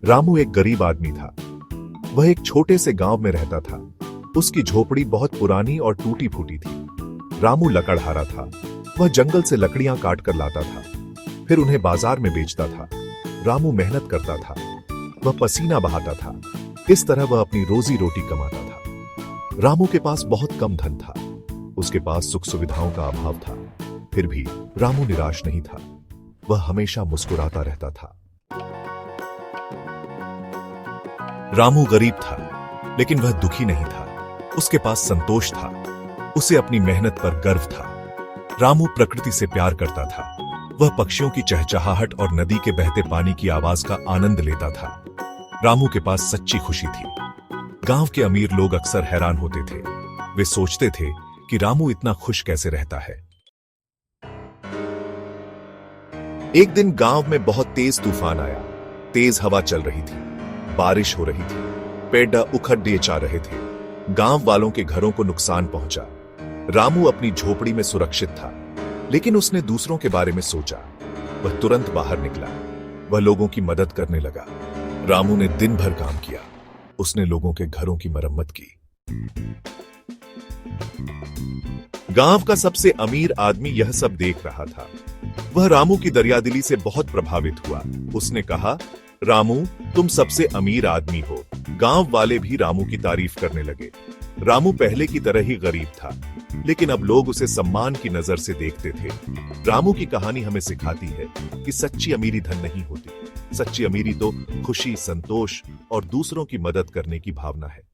रामू एक गरीब आदमी था। वह एक छोटे से गांव में रहता था। उसकी झोपड़ी बहुत पुरानी और टूटी फूटी थी। रामू लकड़हारा था। वह जंगल से लकड़ियां काट कर लाता था, फिर उन्हें बाजार में बेचता था। रामू मेहनत करता था, वह पसीना बहाता था। इस तरह वह अपनी रोजी रोटी कमाता था। रामू के पास बहुत कम धन था। उसके पास सुख सुविधाओं का अभाव था। फिर भी रामू निराश नहीं था। वह हमेशा मुस्कुराता रहता था। रामू गरीब था, लेकिन वह दुखी नहीं था। उसके पास संतोष था। उसे अपनी मेहनत पर गर्व था। रामू प्रकृति से प्यार करता था। वह पक्षियों की चहचहाहट और नदी के बहते पानी की आवाज का आनंद लेता था। रामू के पास सच्ची खुशी थी। गांव के अमीर लोग अक्सर हैरान होते थे। वे सोचते थे कि रामू इतना खुश कैसे रहता है। एक दिन गांव में बहुत तेज तूफान आया। तेज हवा चल रही थी, बारिश हो रही थी, पेड़ उखड़ दिए जा रहे थे। गांव वालों के घरों को नुकसान पहुंचा। रामू अपनी झोपड़ी में सुरक्षित था, लेकिन उसने दूसरों के बारे में सोचा। वह तुरंत बाहर निकला। वह लोगों की मदद करने लगा। रामू ने दिन भर काम किया। उसने लोगों के घरों की मरम्मत की। गांव का सबसे अमीर आदमी यह सब देख रहा था। वह रामू की दरियादिली से बहुत प्रभावित हुआ। उसने कहा, रामू, तुम सबसे अमीर आदमी हो। गांव वाले भी रामू की तारीफ करने लगे। रामू पहले की तरह ही गरीब था, लेकिन अब लोग उसे सम्मान की नजर से देखते थे। रामू की कहानी हमें सिखाती है कि सच्ची अमीरी धन नहीं होती। सच्ची अमीरी तो खुशी, संतोष और दूसरों की मदद करने की भावना है।